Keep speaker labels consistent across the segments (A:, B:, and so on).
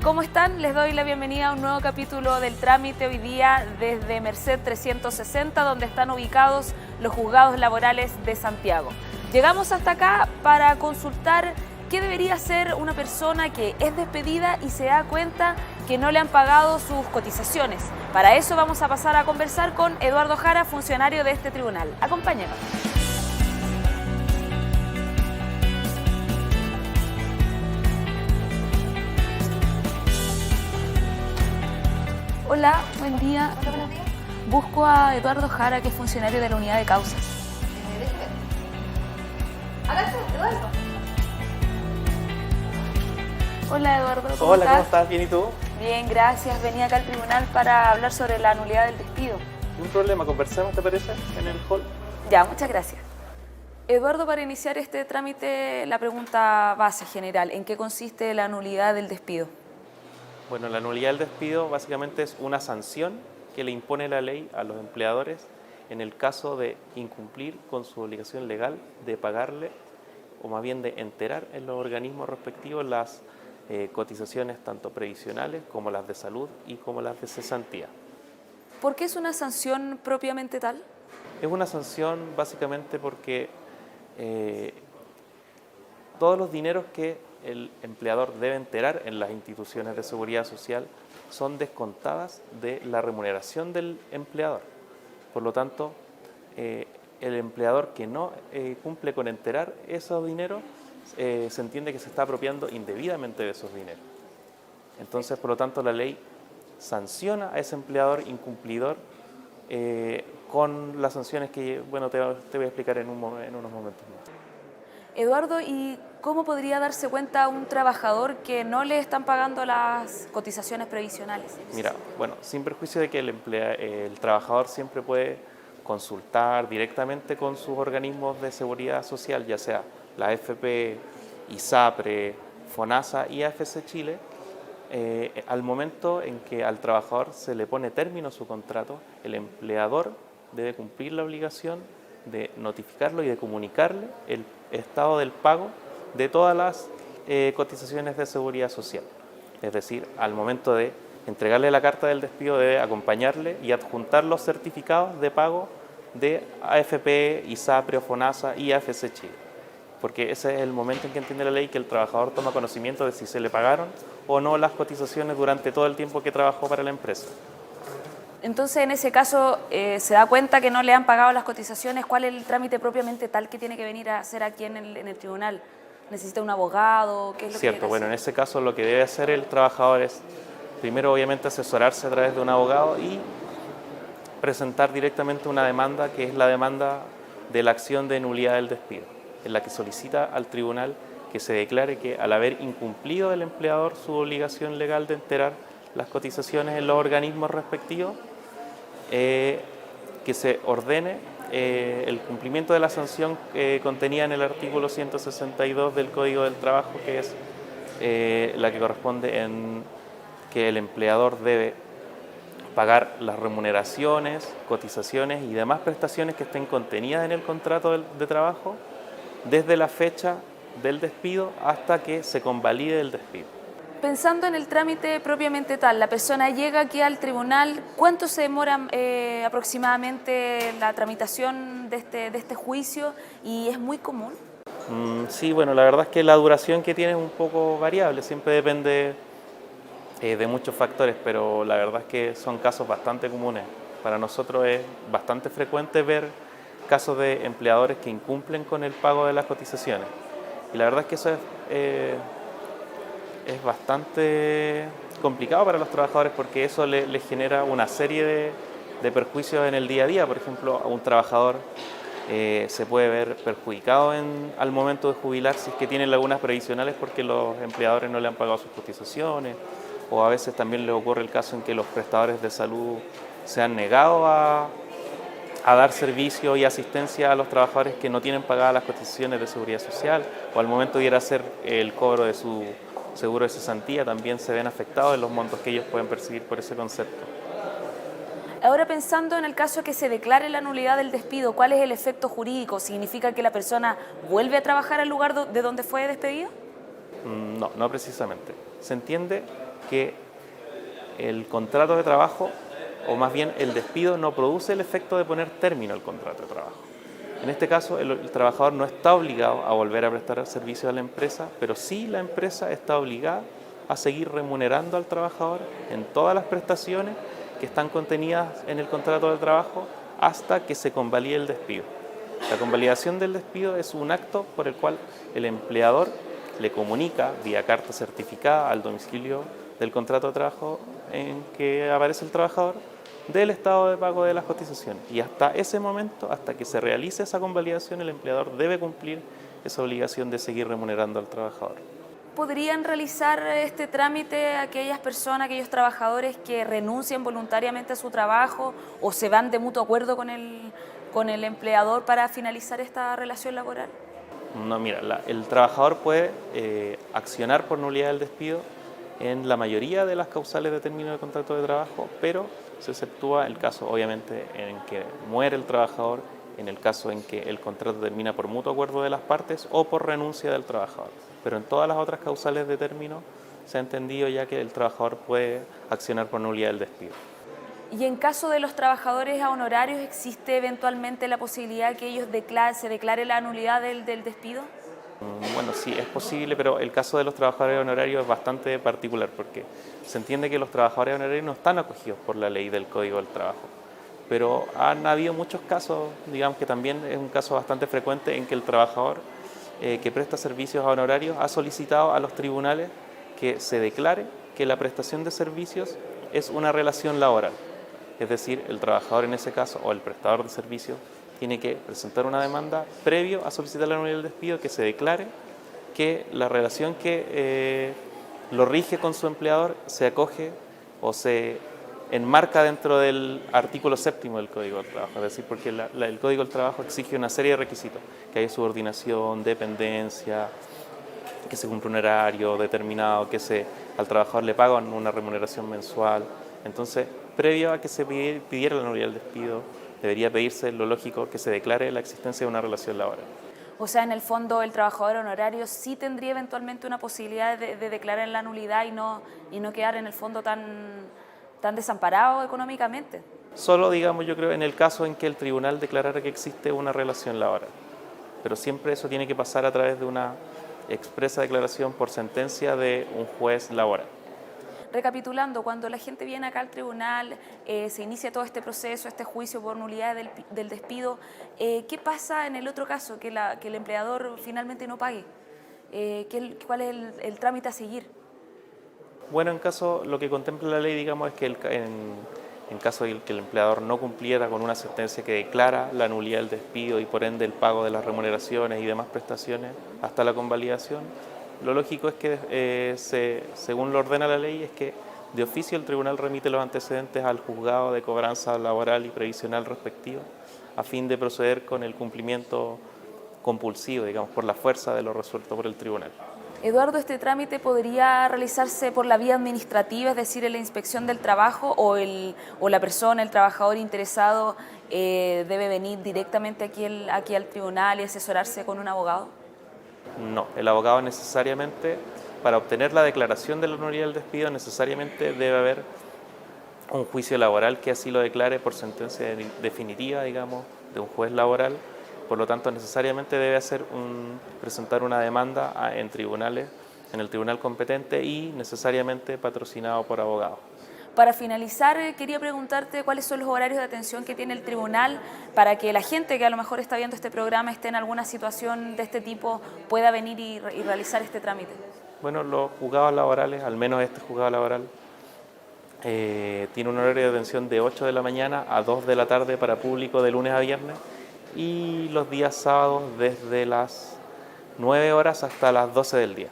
A: ¿Cómo están? Les doy la bienvenida a un nuevo capítulo del trámite hoy día desde Merced 360, donde están ubicados los juzgados laborales de Santiago. Llegamos hasta acá para consultar qué debería hacer una persona que es despedida y se da cuenta que no le han pagado sus cotizaciones. Para eso vamos a pasar a conversar con Eduardo Jara, funcionario de este tribunal. Acompáñenos. Hola, buen día.
B: Hola, buenos días.
A: Busco a Eduardo Jara, que es funcionario de la unidad de causas.
B: Déjeme. Acá está, Eduardo.
A: Hola, Eduardo. ¿Cómo
C: Hola,
A: estás?
C: ¿cómo estás? ¿Bien y tú?
A: Bien, gracias. Venía acá al tribunal para hablar sobre la nulidad del despido.
C: Un problema, conversemos, ¿te parece? En el hall.
A: Ya, muchas gracias. Eduardo, para iniciar este trámite, la pregunta base general, ¿en qué consiste la nulidad del despido?
C: Bueno, la nulidad del despido básicamente es una sanción que le impone la ley a los empleadores en el caso de incumplir con su obligación legal de pagarle, o más bien de enterar en los organismos respectivos las cotizaciones tanto previsionales como las de salud y como las de cesantía.
A: ¿Por qué es una sanción propiamente tal?
C: Es una sanción básicamente porque todos los dineros que el empleador debe enterar en las instituciones de seguridad social son descontadas de la remuneración del empleador. Por lo tanto, el empleador que no cumple con enterar esos dineros se entiende que se está apropiando indebidamente de esos dineros. Entonces, por lo tanto, la ley sanciona a ese empleador incumplidor con las sanciones que, bueno, te voy a explicar en unos momentos más.
A: Eduardo, ¿y cómo podría darse cuenta un trabajador que no le están pagando las cotizaciones previsionales?
C: Mira, bueno, sin perjuicio de que el trabajador siempre puede consultar directamente con sus organismos de seguridad social, ya sea la AFP, ISAPRE, FONASA y AFC Chile, al momento en que al trabajador se le pone término a su contrato, el empleador debe cumplir la obligación de notificarlo y de comunicarle el estado del pago de todas las cotizaciones de seguridad social. Es decir, al momento de entregarle la carta del despido debe acompañarle y adjuntar los certificados de pago de AFP, ISAPRE, FONASA y AFC Chile. Porque ese es el momento en que entiende la ley que el trabajador toma conocimiento de si se le pagaron o no las cotizaciones durante todo el tiempo que trabajó para la empresa.
A: Entonces, en ese caso, se da cuenta que no le han pagado las cotizaciones. ¿Cuál es el trámite propiamente tal que tiene que venir a hacer aquí en el tribunal? ¿Necesita un abogado? ¿Qué es lo
C: Cierto,
A: que
C: bueno, en ese caso lo que debe hacer el trabajador es, primero obviamente asesorarse a través de un abogado y presentar directamente una demanda, que es la demanda de la acción de nulidad del despido, en la que solicita al tribunal que se declare que al haber incumplido el empleador su obligación legal de enterar las cotizaciones en los organismos respectivos, que se ordene el cumplimiento de la sanción contenida en el artículo 162 del Código del Trabajo, que es la que corresponde en que el empleador debe pagar las remuneraciones, cotizaciones y demás prestaciones que estén contenidas en el contrato de trabajo desde la fecha del despido hasta que se convalide el despido.
A: Pensando en el trámite propiamente tal, la persona llega aquí al tribunal, ¿cuánto se demora aproximadamente la tramitación de este juicio? ¿Y es muy común?
C: Sí, bueno, la verdad es que la duración que tiene es un poco variable, siempre depende de muchos factores, pero la verdad es que son casos bastante comunes. Para nosotros es bastante frecuente ver casos de empleadores que incumplen con el pago de las cotizaciones. Y la verdad es que eso es bastante complicado para los trabajadores porque eso les genera una serie de perjuicios en el día a día. Por ejemplo, a un trabajador se puede ver perjudicado al momento de jubilar si es que tiene lagunas previsionales porque los empleadores no le han pagado sus cotizaciones, o a veces también le ocurre el caso en que los prestadores de salud se han negado a dar servicio y asistencia a los trabajadores que no tienen pagadas las cotizaciones de seguridad social, o al momento de ir a hacer el cobro de su seguro de cesantía también se ven afectados en los montos que ellos pueden percibir por ese concepto.
A: Ahora, pensando en el caso de que se declare la nulidad del despido, ¿cuál es el efecto jurídico? ¿Significa que la persona vuelve a trabajar al lugar de donde fue despedida?
C: No, no precisamente. Se entiende que el contrato de trabajo, o más bien el despido, no produce el efecto de poner término al contrato de trabajo. En este caso, el trabajador no está obligado a volver a prestar servicio a la empresa, pero sí la empresa está obligada a seguir remunerando al trabajador en todas las prestaciones que están contenidas en el contrato de trabajo hasta que se convalide el despido. La convalidación del despido es un acto por el cual el empleador le comunica vía carta certificada al domicilio del contrato de trabajo en que aparece el trabajador del estado de pago de las cotizaciones. Y hasta ese momento, hasta que se realice esa convalidación, el empleador debe cumplir esa obligación de seguir remunerando al trabajador.
A: ¿Podrían realizar este trámite aquellas personas, aquellos trabajadores que renuncian voluntariamente a su trabajo o se van de mutuo acuerdo con el empleador para finalizar esta relación laboral?
C: No, mira, el trabajador puede accionar por nulidad del despido en la mayoría de las causales de término del contrato de trabajo, pero se exceptúa el caso, obviamente, en que muere el trabajador, en el caso en que el contrato termina por mutuo acuerdo de las partes o por renuncia del trabajador. Pero en todas las otras causales de término se ha entendido ya que el trabajador puede accionar por nulidad del despido.
A: Y en caso de los trabajadores a honorarios, ¿existe eventualmente la posibilidad que ellos se declare la nulidad del despido?
C: Bueno, sí, es posible, pero el caso de los trabajadores honorarios es bastante particular porque se entiende que los trabajadores honorarios no están acogidos por la ley del Código del Trabajo. Pero han habido muchos casos, digamos que también es un caso bastante frecuente en que el trabajador que presta servicios a honorarios ha solicitado a los tribunales que se declare que la prestación de servicios es una relación laboral. Es decir, el trabajador en ese caso o el prestador de servicios tiene que presentar una demanda previo a solicitar la nulidad del despido que se declare que la relación que lo rige con su empleador se acoge o se enmarca dentro del artículo 7º del Código del Trabajo, es decir, porque el Código del Trabajo exige una serie de requisitos, que haya subordinación, dependencia, que se cumpla un horario determinado, que al trabajador le pagan una remuneración mensual. Entonces, previo a que se pidiera la nulidad del despido, debería pedirse, lo lógico, que se declare la existencia de una relación laboral.
A: O sea, en el fondo el trabajador honorario sí tendría eventualmente una posibilidad de declarar la nulidad y no quedar en el fondo tan desamparado económicamente.
C: Solo, digamos, yo creo, en el caso en que el tribunal declarara que existe una relación laboral. Pero siempre eso tiene que pasar a través de una expresa declaración por sentencia de un juez laboral.
A: Recapitulando, cuando la gente viene acá al tribunal, se inicia todo este proceso, este juicio por nulidad del despido, ¿qué pasa en el otro caso, que el empleador finalmente no pague? ¿Cuál es el trámite a seguir?
C: Bueno, lo que contempla la ley, digamos, es que en caso de que el empleador no cumpliera con una sentencia que declara la nulidad del despido y por ende el pago de las remuneraciones y demás prestaciones hasta la convalidación, lo lógico es que, según lo ordena la ley, es que de oficio el tribunal remite los antecedentes al juzgado de cobranza laboral y previsional respectivo a fin de proceder con el cumplimiento compulsivo, digamos, por la fuerza de lo resuelto por el tribunal.
A: Eduardo, ¿este trámite podría realizarse por la vía administrativa, es decir, en la inspección del trabajo, o la persona, el trabajador interesado, debe venir directamente aquí al tribunal y asesorarse con un abogado?
C: No, el abogado necesariamente, para obtener la declaración de la nulidad del despido, necesariamente debe haber un juicio laboral que así lo declare por sentencia definitiva, digamos, de un juez laboral. Por lo tanto, necesariamente debe presentar una demanda en el tribunal competente y necesariamente patrocinado por abogado.
A: Para finalizar, quería preguntarte cuáles son los horarios de atención que tiene el tribunal para que la gente que a lo mejor está viendo este programa esté en alguna situación de este tipo pueda venir y realizar este trámite.
C: Bueno, los juzgados laborales, al menos este juzgado laboral, tiene un horario de atención de 8 de la mañana a 2 de la tarde para público de lunes a viernes y los días sábados desde las 9 horas hasta las 12 del día.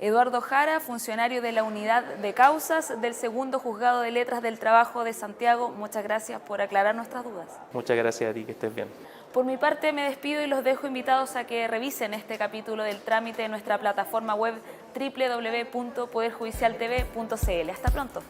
A: Eduardo Jara, funcionario de la Unidad de Causas del Segundo Juzgado de Letras del Trabajo de Santiago, muchas gracias por aclarar nuestras dudas.
C: Muchas gracias a ti, que estés bien.
A: Por mi parte me despido y los dejo invitados a que revisen este capítulo del trámite en nuestra plataforma web www.poderjudicialtv.cl. Hasta pronto.